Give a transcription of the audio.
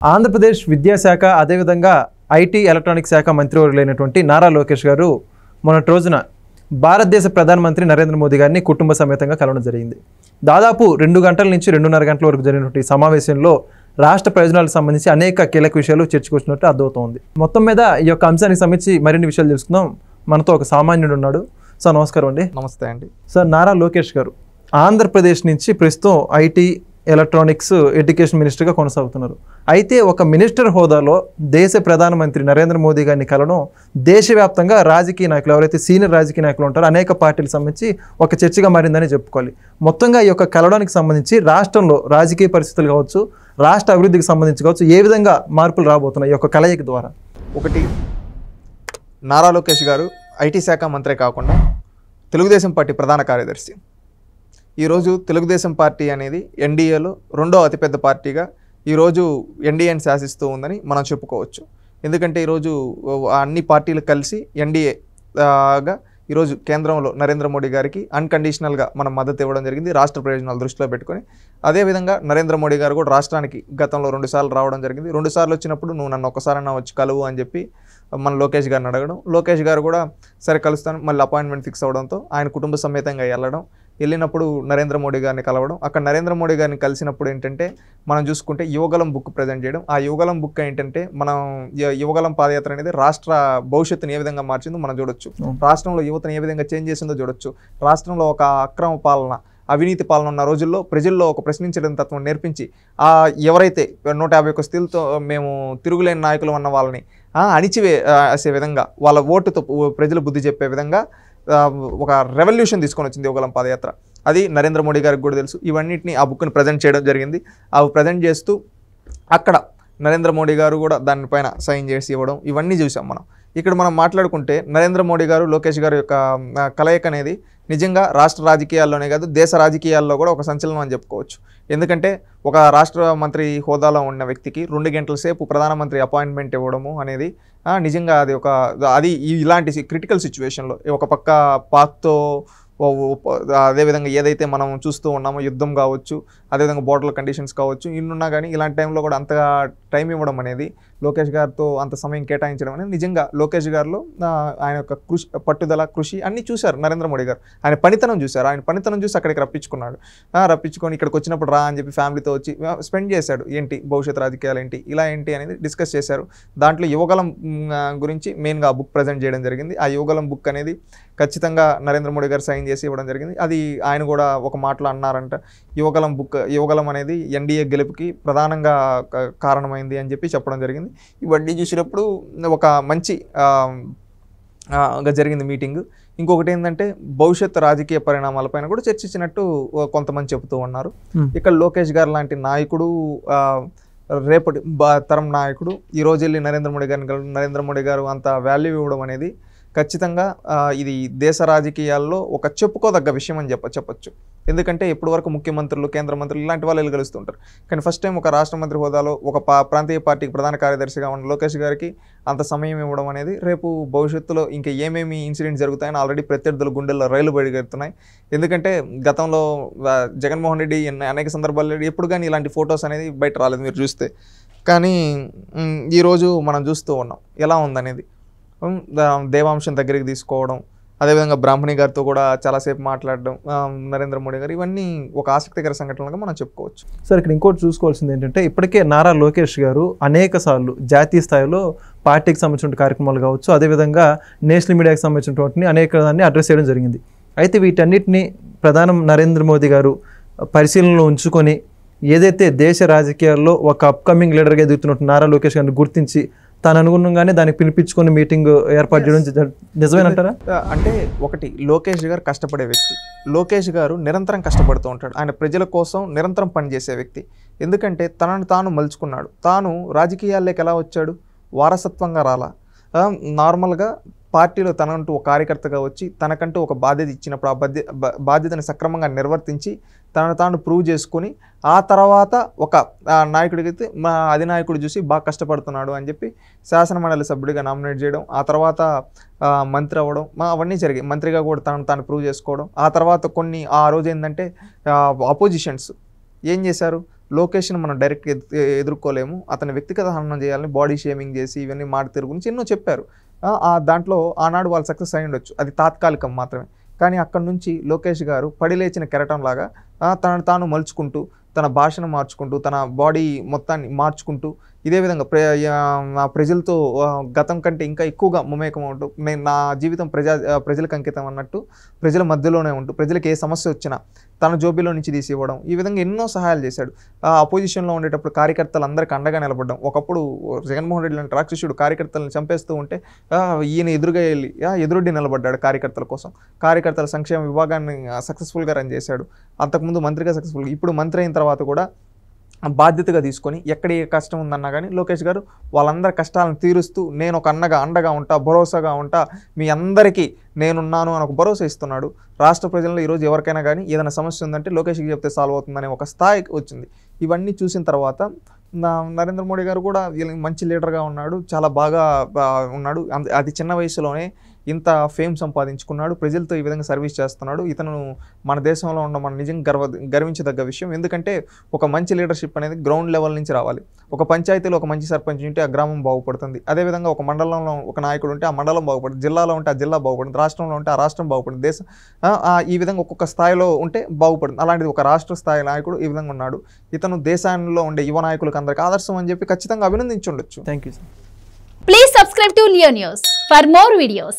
ఆంధ్రప్రదేశ్ విద్యాశాఖ అదేవిధంగా IT electronic శాఖ మంత్రివర్యులైనటువంటి నారా లోకేష్ గారు మొన్నటి రోజున భారతదేశ ప్రధానమంత్రి నరేంద్ర మోదీ గారిని కుటుంబ సమేతంగా కలవడం జరిగింది. దాదాపు 2 గంటల నుంచి 2:30 గంటల వరకు జరిగినటువంటి సమావేశంలో రాష్ట్ర ప్రయోజనాలకు సంబంధించి అనేక కీలక విషయాలు చర్చకొచ్చినట్టు అర్థమవుతోంది. మొత్తం మీద ఈ యొక్క అంశానికి సంబంధించి మరిన్ని విషయాలు తెలుసుకుందాం. మనతో ఒక సామాన్యుడు ఉన్నాడు. సార్ నమస్కారం అండి. నమస్తే అండి. సార్ నారా లోకేష్ గారు ఆంధ్రప్రదేశ్ నుంచి ప్రస్తుతం ఐటీ ఎలక్ట్రానిక్స్ ఎడ్యుకేషన్ మినిస్టర్గా కొనసాగుతున్నారు. అయితే ఒక మినిస్టర్ హోదాలో దేశ ప్రధానమంత్రి నరేంద్ర మోదీ గారిని కలవడం దేశవ్యాప్తంగా రాజకీయ నాయకులు ఎవరైతే సీనియర్ రాజకీయ నాయకులు ఉంటారో అనేక పార్టీలకు సంబంధించి ఒక చర్చగా మారిందని చెప్పుకోవాలి. మొత్తంగా ఈ యొక్క కలవడానికి సంబంధించి రాష్ట్రంలో రాజకీయ పరిస్థితులు కావచ్చు, రాష్ట్ర అభివృద్ధికి సంబంధించి కావచ్చు, ఏ విధంగా మార్పులు రాబోతున్నాయి ఈ యొక్క కలయిక ద్వారా? ఒకటి, నారా లోకేష్ గారు ఐటీ శాఖ మంత్రే కాకుండా తెలుగుదేశం పార్టీ ప్రధాన కార్యదర్శి. ఈరోజు తెలుగుదేశం పార్టీ అనేది ఎన్డీఏలో రెండో అతిపెద్ద పార్టీగా ఈరోజు ఎన్డీఏని శాసిస్తూ ఉందని మనం చెప్పుకోవచ్చు. ఎందుకంటే ఈరోజు అన్ని పార్టీలు కలిసి ఎన్డీఏగా ఈరోజు కేంద్రంలో నరేంద్ర మోడీ గారికి అన్కండిషనల్గా మనం మద్దతు ఇవ్వడం జరిగింది, రాష్ట్ర ప్రయోజనాలు దృష్టిలో పెట్టుకొని. అదేవిధంగా నరేంద్ర మోడీ గారు కూడా రాష్ట్రానికి గతంలో 2 సార్లు రావడం జరిగింది. 2 సార్లు వచ్చినప్పుడు నువ్వు నన్ను ఒక్కసారన్నా వచ్చి కలువు అని చెప్పి మన లోకేష్ గారిని అడగడం, లోకేష్ గారు కూడా సరే కలుస్తాను మళ్ళీ అపాయింట్మెంట్ ఫిక్స్ అవడంతో ఆయన కుటుంబ సమేతంగా వెళ్ళినప్పుడు నరేంద్ర మోడీ గారిని కలవడం. అక్కడ నరేంద్ర మోడీ గారిని కలిసినప్పుడు ఏంటంటే మనం చూసుకుంటే యువగలం బుక్ ప్రజెంట్ చేయడం. ఆ యువగలం బుక్ ఏంటంటే మనం యువగలం పాదయాత్ర అనేది రాష్ట్ర భవిష్యత్తుని ఏ విధంగా మార్చిందో మనం చూడొచ్చు, రాష్ట్రంలో యువతను ఏ విధంగా చేంజ్ చేసిందో చూడొచ్చు. రాష్ట్రంలో ఒక అక్రమ పాలన, అవినీతి పాలన ఉన్న రోజుల్లో ప్రజల్లో ఒక ప్రశ్నించడం తత్వం నేర్పించి ఎవరైతే 151 స్థితులతో మేము తిరుగులేని నాయకులు ఉన్న వాళ్ళని అణిచివేసే విధంగా వాళ్ళ ఓటుతో ప్రజలు బుద్ధి చెప్పే విధంగా ఒక రెవల్యూషన్ తీసుకొని వచ్చింది యువగలం పాదయాత్ర. అది నరేంద్ర మోడీ గారికి కూడా తెలుసు. ఇవన్నిటిని ఆ బుక్ని ప్రజెంట్ చేయడం జరిగింది. అవి ప్రజెంట్ చేస్తూ అక్కడ నరేంద్ర మోడీ గారు కూడా దానిపైన సైన్ చేసి ఇవ్వడం, ఇవన్నీ చూసాం మనం. ఇక్కడ మనం మాట్లాడుకుంటే నరేంద్ర మోడీ గారు లోకేష్ గారు యొక్క కలయిక అనేది నిజంగా రాష్ట్ర రాజకీయాల్లోనే కాదు దేశ రాజకీయాల్లో కూడా ఒక సంచలనం అని చెప్పుకోవచ్చు. ఎందుకంటే ఒక రాష్ట్ర మంత్రి హోదాలో ఉన్న వ్యక్తికి 2 గంటల సేపు ప్రధానమంత్రి అపాయింట్మెంట్ ఇవ్వడము అనేది నిజంగా అది ఇలాంటి క్రిటికల్ సిచ్యువేషన్లో ఒక పక్క పాక్తో అదేవిధంగా ఏదైతే మనం చూస్తూ ఉన్నామో యుద్ధం కావచ్చు, అదేవిధంగా బోర్డర్ కండిషన్స్ కావచ్చు, ఇన్నున్నా కానీ ఇలాంటి టైంలో కూడా అంతగా టైం ఇవ్వడం అనేది, లోకేష్ గారితో అంత సమయం కేటాయించడం అనేది నిజంగా లోకేష్ గారిలో ఆయన యొక్క కృషి, పట్టుదల, కృషి అన్నీ చూశారు నరేంద్ర మోడీ గారు. ఆయన పనితనం చూశారు. ఆయన పనితనం చూసి అక్కడికి రప్పించుకొని ఇక్కడికి వచ్చినప్పుడు రా అని చెప్పి ఫ్యామిలీతో వచ్చి స్పెండ్ చేశాడు. ఏంటి భవిష్యత్ రాజకీయాలు ఏంటి, ఇలా ఏంటి అనేది డిస్కస్ చేశారు. దాంట్లో యువగలం గురించి మెయిన్గా ఆ బుక్ ప్రజెంట్ చేయడం జరిగింది. ఆ యువగలం బుక్ అనేది ఖచ్చితంగా నరేంద్ర మోడీ గారు సైన్ చేసి ఇవ్వడం జరిగింది. అది ఆయన కూడా ఒక మాటలో అన్నారంట, యువగలం అనేది ఎన్డీఏ గెలుపుకి ప్రధానంగా కారణమైంది అని చెప్పి చెప్పడం జరిగింది. ఇవన్నీ చూసినప్పుడు ఒక మంచి జరిగింది మీటింగ్. ఇంకొకటి ఏంటంటే భవిష్యత్ రాజకీయ పరిణామాలపైన కూడా చర్చించినట్టు కొంతమంది చెబుతూ ఉన్నారు. ఇక్కడ లోకేష్ గారు లాంటి నాయకుడు, రేపటి తరం నాయకుడు ఈరోజు వెళ్ళి నరేంద్ర మోడీ గారు అంత వాల్యూ ఇవ్వడం అనేది ఖచ్చితంగా ఇది దేశ రాజకీయాల్లో ఒక చెప్పుకోదగ్గ విషయం అని చెప్పచ్చు. ఎందుకంటే ఇప్పటి వరకు ముఖ్యమంత్రులు, కేంద్ర మంత్రులు ఇలాంటి వాళ్ళు కలుస్తుంటారు. కానీ ఫస్ట్ టైం ఒక రాష్ట్ర మంత్రి హోదాలో ఒక ప్రాంతీయ పార్టీకి ప్రధాన కార్యదర్శిగా ఉన్న లోకేష్ గారికి అంత సమయం ఇవ్వడం అనేది రేపు భవిష్యత్తులో ఇంకా ఏమేమి ఇన్సిడెంట్స్ జరుగుతాయని ఆల్రెడీ ప్రత్యర్థుల గుండెల్లో రైలు బయలుదేరుతున్నాయి. ఎందుకంటే గతంలో జగన్మోహన్ రెడ్డి అనేక సందర్భాల్లో ఎప్పుడు కానీ ఇలాంటి ఫొటోస్ అనేది బయట రాలేదు మీరు చూస్తే. కానీ ఈరోజు మనం చూస్తూ ఉన్నాం ఎలా ఉందనేది. దేవాంశం దగ్గరికి తీసుకోవడం, అదేవిధంగా బ్రాహ్మణి గారితో కూడా చాలాసేపు మాట్లాడడం నరేంద్ర మోడీ గారు, ఇవన్నీ ఒక ఆసక్తికర సంఘటనలుగా మనం చెప్పుకోవచ్చు. సార్ ఇక్కడ ఇంకోటి చూసుకోవాల్సింది ఏంటంటే ఇప్పటికే నారా లోకేష్ గారు అనేక సార్లు జాతీయ స్థాయిలో పార్టీకి సంబంధించిన కార్యక్రమాలు కావచ్చు, అదేవిధంగా నేషనల్ మీడియాకి సంబంధించినటువంటి అనేక దాన్ని అడ్రస్ చేయడం జరిగింది. అయితే వీటన్నిటిని ప్రధాని నరేంద్ర మోదీ గారు పరిశీలనలో ఉంచుకొని ఏదైతే దేశ రాజకీయాల్లో ఒక అప్కమింగ్ లీడర్గా ఎదుగుతున్నట్టు నారా లోకేష్ గారిని గుర్తించి తను అనుగుణంగానే దానికి పిలిపించుకొని మీటింగ్ ఏర్పాటు చేయడం నిజమేనంటారా? అంటే ఒకటి, లోకేష్ గారు కష్టపడే వ్యక్తి. లోకేష్ గారు నిరంతరం కష్టపడుతూ ఉంటాడు. ఆయన ప్రజల కోసం నిరంతరం పనిచేసే వ్యక్తి. ఎందుకంటే తనను తాను మలుచుకున్నాడు. తాను రాజకీయాల్లోకి ఎలా వచ్చాడు? వారసత్వంగా రాలా. నార్మల్గా పార్టీలో తనంటూ ఒక కార్యకర్తగా వచ్చి తనకంటూ ఒక బాధ్యత ఇచ్చినప్పుడు ఆ బాధ్యతని సక్రమంగా నిర్వర్తించి తనను తాను ప్రూవ్ చేసుకొని ఆ తర్వాత ఒక నాయకుడికైతే మా అధినాయకుడు చూసి బాగా కష్టపడుతున్నాడు అని చెప్పి శాసనమండలి సభ్యుడిగా నామినేట్ చేయడం, ఆ తర్వాత మంత్రి అవ్వడం, అవన్నీ జరిగాయి. మంత్రిగా కూడా తనను తాను ప్రూవ్ చేసుకోవడం. ఆ తర్వాత ఆ రోజు ఏంటంటే అపోజిషన్స్ ఏం చేశారు, లోకేష్ని మనం డైరెక్ట్గా ఎదుర్కోలేము, అతని వ్యక్తిగత హననం చేయాలని బాడీ షేమింగ్ చేసి ఇవన్నీ మాటతీరు గురించి ఎన్నో చెప్పారు. దాంట్లో ఆనాడు వాళ్ళు సక్సెస్ అయి ఉండొచ్చు, అది తాత్కాలికం మాత్రమే. కానీ అక్కడి నుంచి లోకేష్ గారు పడిలేచిన కెరటంలాగా తనను తాను మలుచుకుంటూ, తన భాషను మార్చుకుంటూ, తన బాడీ మొత్తాన్ని మార్చుకుంటూ, ఇదే విధంగా ప్రజలతో గతం కంటే ఇంకా ఎక్కువగా మమేకం ఉంటూ, నేను నా జీవితం ప్రజలకు అంకితం అన్నట్టు ప్రజల మధ్యలోనే ఉంటూ, ప్రజలకు ఏ సమస్య వచ్చినా తన జోబీలో నుంచి తీసి ఇవ్వడం, ఈ విధంగా ఎన్నో సహాయాలు చేశాడు. అపోజిషన్లో ఉండేటప్పుడు కార్యకర్తలు అందరికీ అండగా నిలబడ్డం. ఒకప్పుడు జగన్మోహన్ రెడ్డి లాంటి రాక్షసుడు కార్యకర్తలను చంపేస్తూ ఉంటే ఈయన ఎదురుగా వెళ్ళి ఎదురొడ్డి నిలబడ్డాడు కార్యకర్తల కోసం. కార్యకర్తల సంక్షేమ విభాగాన్ని సక్సెస్ఫుల్గా రన్ చేశాడు. అంతకుముందు మంత్రిగా సక్సెస్ఫుల్గా, ఇప్పుడు మంత్రి అయిన తర్వాత కూడా బాధ్యతగా తీసుకొని ఎక్కడ ఏ కష్టం ఉందన్నా కానీ లోకేష్ గారు వాళ్ళందరి కష్టాలను తీరుస్తూ, నేను ఒక అండగా ఉంటా, భరోసాగా ఉంటా, మీ అందరికీ నేనున్నాను అని ఒక భరోసా ఇస్తున్నాడు. రాష్ట్ర ప్రజల్లో ఈరోజు ఎవరికైనా కానీ ఏదైనా సమస్య ఉందంటే లోకేష్కి చెప్తే సాల్వ్ అవుతుందనే ఒక స్థాయికి వచ్చింది. ఇవన్నీ చూసిన తర్వాత నరేంద్ర మోడీ గారు కూడా మంచి లీడర్గా ఉన్నాడు, చాలా బాగా ఉన్నాడు. అది చిన్న వయసులోనే ఇంత ఫేమ్ సంపాదించుకున్నాడు, ప్రజలతో ఈ విధంగా సర్వీస్ చేస్తున్నాడు. ఇతను మన దేశంలో ఉన్న మన నిజంగా గర్వించదగ్గ విషయం. ఎందుకంటే ఒక మంచి లీడర్షిప్ అనేది గ్రౌండ్ లెవెల్ నుంచి రావాలి. ఒక పంచాయతీలో ఒక మంచి సర్పంచ్ ఉంటే ఆ గ్రామం బాగుపడుతుంది. అదేవిధంగా ఒక మండలంలో ఒక నాయకుడు ఉంటే ఆ మండలం బాగుపడుతుంది, జిల్లాలో ఉంటే ఆ జిల్లా బాగుపడుతుంది, రాష్ట్రంలో ఉంటే ఆ రాష్ట్రం బాగుపడుతుంది, దేశం ఈ విధంగా ఒక్కొక్క స్థాయిలో ఉంటే బాగుపడుతుంది. అలాంటిది ఒక రాష్ట్ర స్థాయి నాయకుడు ఈ విధంగా ఉన్నాడు. ఇతను దేశంలో ఉండే యువ నాయకులకు అందరికీ ఆదర్శం అని చెప్పి ఖచ్చితంగా అభినందించుండొచ్చు. Thank you sir. Please subscribe to Leo News for more videos.